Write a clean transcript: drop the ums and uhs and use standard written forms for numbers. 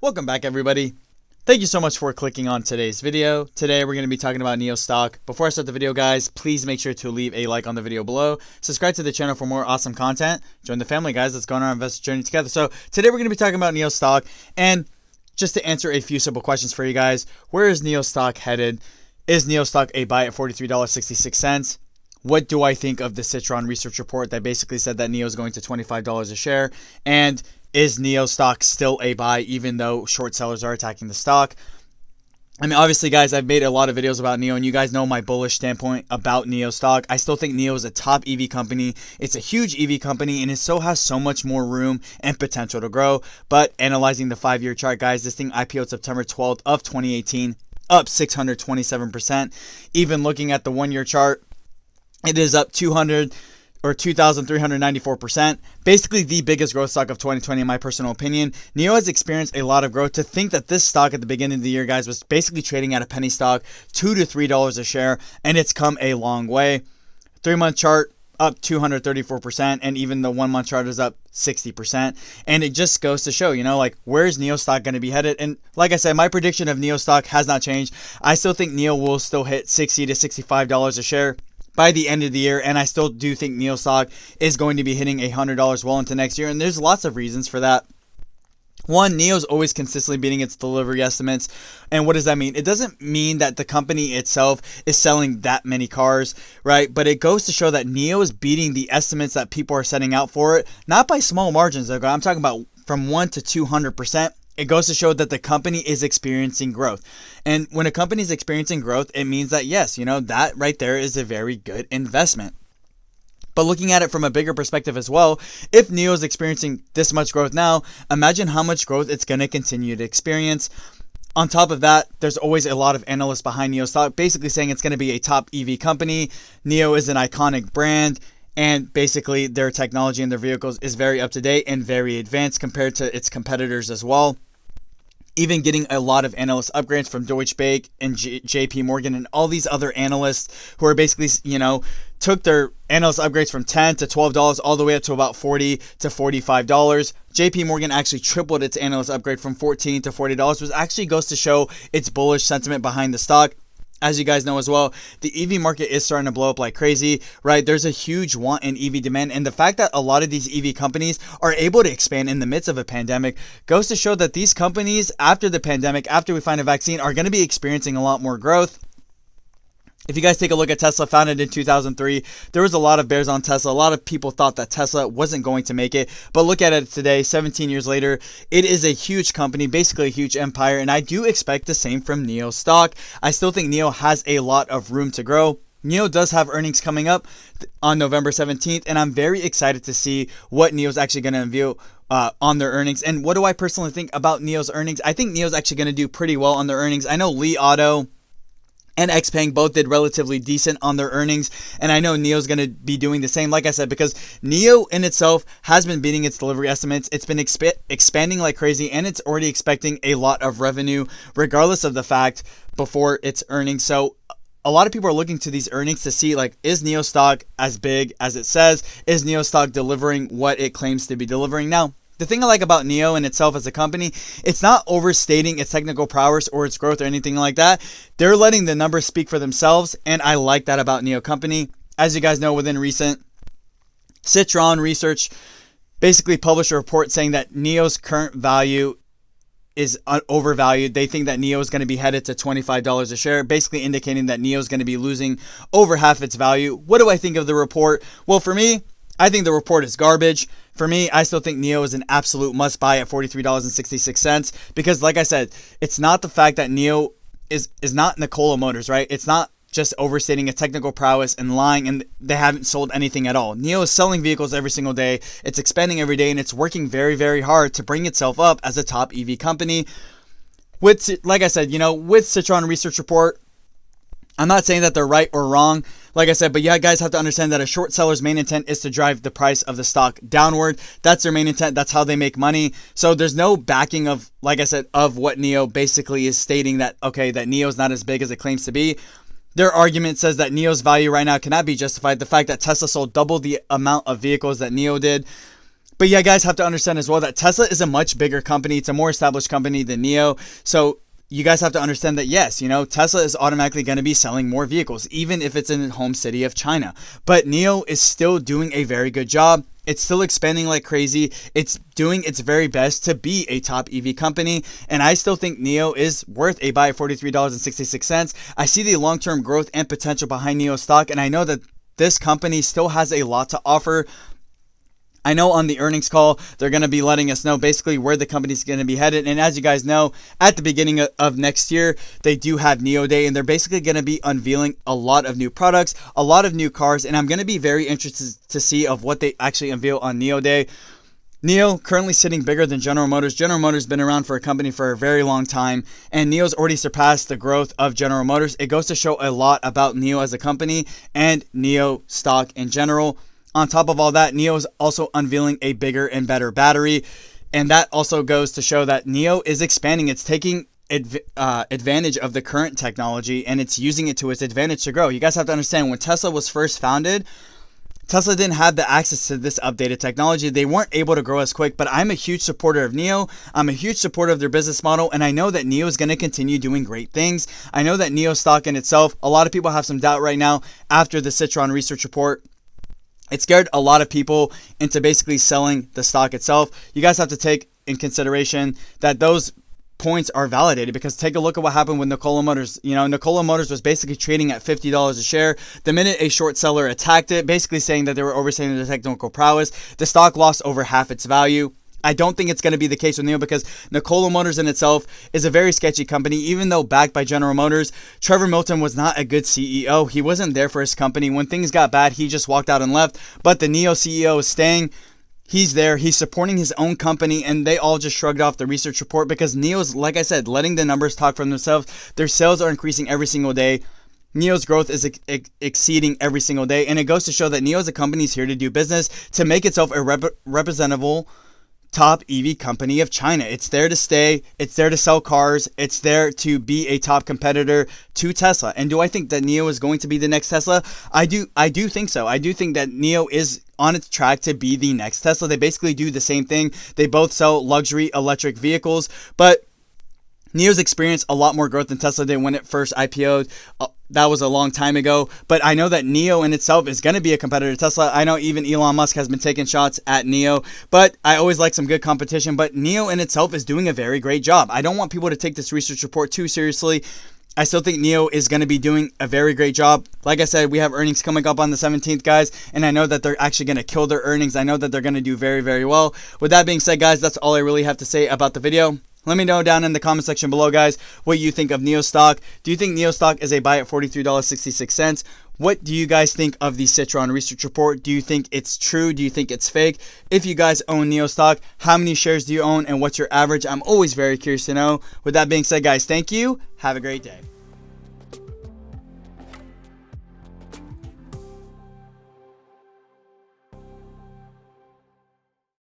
Welcome back, everybody. Thank you so much for clicking on today's video. Today we're going to be talking about NIO Stock. Before I start the video, guys, please make sure to leave a like on the video below. Subscribe to the channel for more awesome content. Join the family, guys. Let's go on our investor journey together. So today we're going to be talking about NIO Stock, and just to answer a few simple questions for you guys. Where is NIO Stock headed? Is NIO Stock a buy at $43.66? What do I think of the Citron research report that basically said that NIO is going to $25 a share? And is NIO Stock still a buy even though short sellers are attacking the stock? I mean, obviously, guys, I've made a lot of videos about NIO, and you guys know my bullish standpoint about NIO Stock. I still think NIO is a top EV company. It's a huge EV company, and it still has so much more room and potential to grow. But analyzing the 5-year chart, guys, this thing IPO'd September 12th of 2018, up 627%. Even looking at the 1-year chart, it is up 2,394%. Basically the biggest growth stock of 2020 in my personal opinion. NIO has experienced a lot of growth. To think that this stock at the beginning of the year, guys, was basically trading at a penny stock, $2 to $3 a share, and it's come a long way. 3-month chart up 234%, and even the 1-month chart is up 60%. And it just goes to show, like, where's NIO Stock going to be headed? And like I said, my prediction of NIO Stock has not changed. I still think NIO will still hit $60 to $65 a share by the end of the year, and I still do think NIO Stock is going to be hitting $100 well into next year, and there's lots of reasons for that. One, NIO's always consistently beating its delivery estimates. And what does that mean? It doesn't mean that the company itself is selling that many cars, right? But it goes to show that NIO is beating the estimates that people are setting out for it, not by small margins. I'm talking about from 1 to 200%. It goes to show that the company is experiencing growth. And when a company is experiencing growth, it means that, yes, that right there is a very good investment. But looking at it from a bigger perspective as well, if NIO is experiencing this much growth now, imagine how much growth it's going to continue to experience. On top of that, there's always a lot of analysts behind NIO Stock basically saying it's going to be a top EV company. NIO is an iconic brand. And basically their technology and their vehicles is very up to date and very advanced compared to its competitors as well. Even getting a lot of analyst upgrades from Deutsche Bank and JP Morgan and all these other analysts who are basically, took their analyst upgrades from $10 to $12 all the way up to about $40 to $45. JP Morgan actually tripled its analyst upgrade from $14 to $40, which actually goes to show its bullish sentiment behind the stock. As you guys know as well, the EV market is starting to blow up like crazy, right? There's a huge want in EV demand, and the fact that a lot of these EV companies are able to expand in the midst of a pandemic goes to show that these companies, after the pandemic, after we find a vaccine, are going to be experiencing a lot more growth. If you guys take a look at Tesla, founded in 2003, there was a lot of bears on Tesla. A lot of people thought that Tesla wasn't going to make it. But look at it today, 17 years later. It is a huge company, basically a huge empire. And I do expect the same from NIO Stock. I still think NIO has a lot of room to grow. NIO does have earnings coming up on November 17th. And I'm very excited to see what NIO is actually going to unveil on their earnings. And what do I personally think about NIO's earnings? I think NIO's actually going to do pretty well on their earnings. I know Li Auto and XPeng both did relatively decent on their earnings, and I know NIO's going to be doing the same, like I said, because NIO in itself has been beating its delivery estimates. It's been expanding like crazy, and it's already expecting a lot of revenue, regardless of the fact before its earnings. So a lot of people are looking to these earnings to see, like, is NIO Stock as big as it says? Is NIO Stock delivering what it claims to be delivering? Now, the thing I like about NIO in itself as a company, it's not overstating its technical prowess or its growth or anything like that. They're letting the numbers speak for themselves, and I like that about NIO company. As you guys know, within recent, Citron Research basically published a report saying that NIO's current value is overvalued. They think that NIO is going to be headed to $25 a share, basically indicating that NIO is going to be losing over half its value. What do I think of the report? Well, for me, I think the report is garbage. For me, I still think NIO is an absolute must buy at $43.66 because, like I said, it's not the fact that NIO is not Nikola Motors, right? It's not just overstating a technical prowess and lying, and they haven't sold anything at all. NIO is selling vehicles every single day. It's expanding every day, and it's working very, very hard to bring itself up as a top EV company. With, like I said, with Citron Research Report, I'm not saying that they're right or wrong, like I said, but you guys have to understand that a short seller's main intent is to drive the price of the stock downward. That's their main intent. That's how they make money. So there's no backing of, like I said, of what NIO basically is stating that, okay, that NIO is not as big as it claims to be. Their argument says that NIO's value right now cannot be justified. The fact that Tesla sold double the amount of vehicles that NIO did. But yeah, guys have to understand as well that Tesla is a much bigger company. It's a more established company than NIO. So you guys have to understand that, yes, Tesla is automatically going to be selling more vehicles, even if it's in the home city of China. But NIO is still doing a very good job. It's still expanding like crazy. It's doing its very best to be a top EV company. And I still think NIO is worth a buy at $43.66. I see the long-term growth and potential behind NIO stock. And I know that this company still has a lot to offer. I know on the earnings call, they're going to be letting us know basically where the company's going to be headed. And as you guys know, at the beginning of next year, they do have NIO Day, and they're basically going to be unveiling a lot of new products, a lot of new cars. And I'm going to be very interested to see of what they actually unveil on NIO Day. NIO currently sitting bigger than General Motors. General Motors has been around for a company for a very long time, and NIO's already surpassed the growth of General Motors. It goes to show a lot about NIO as a company and NIO stock in general. On top of all that, NIO is also unveiling a bigger and better battery. And that also goes to show that NIO is expanding. It's taking advantage of the current technology, and it's using it to its advantage to grow. You guys have to understand, when Tesla was first founded, Tesla didn't have the access to this updated technology. They weren't able to grow as quick, but I'm a huge supporter of NIO. I'm a huge supporter of their business model, and I know that NIO is going to continue doing great things. I know that NIO stock in itself, a lot of people have some doubt right now after the Citron research report. It scared a lot of people into basically selling the stock itself. You guys have to take in consideration that those points are validated, because take a look at what happened with Nikola Motors. Nikola Motors was basically trading at $50 a share. The minute a short seller attacked it, basically saying that they were overstating their technical prowess, the stock lost over half its value. I don't think it's going to be the case with NIO, because Nikola Motors in itself is a very sketchy company. Even though backed by General Motors, Trevor Milton was not a good CEO. He wasn't there for his company. When things got bad, he just walked out and left. But the NIO CEO is staying. He's there. He's supporting his own company, and they all just shrugged off the research report, because NIO's, like I said, letting the numbers talk for themselves. Their sales are increasing every single day. NIO's growth is exceeding every single day. And it goes to show that NIO as a company is here to do business, to make itself a representable top EV company of China. It's there to stay. It's there to sell cars. It's there to be a top competitor to Tesla. And do I think that NIO is going to be the next Tesla? I do think so. I do think that NIO is on its track to be the next Tesla. They basically do the same thing. They both sell luxury electric vehicles, but NIO's experienced a lot more growth than Tesla did when it first IPO'd. That was a long time ago, but I know that NIO in itself is going to be a competitor to Tesla. I know even Elon Musk has been taking shots at NIO, but I always like some good competition. But NIO in itself is doing a very great job. I don't want people to take this research report too seriously. I still think NIO is going to be doing a very great job. Like I said, we have earnings coming up on the 17th, guys, and I know that they're actually going to kill their earnings. I know that they're going to do very, very well. With that being said, guys, that's all I really have to say about the video. Let me know down in the comment section below, guys, what you think of NIO stock. Do you think NIO stock is a buy at $43.66? What do you guys think of the Citron research report? Do you think it's true? Do you think it's fake? If you guys own NIO stock, how many shares do you own and what's your average? I'm always very curious to know. With that being said, guys, thank you. Have a great day.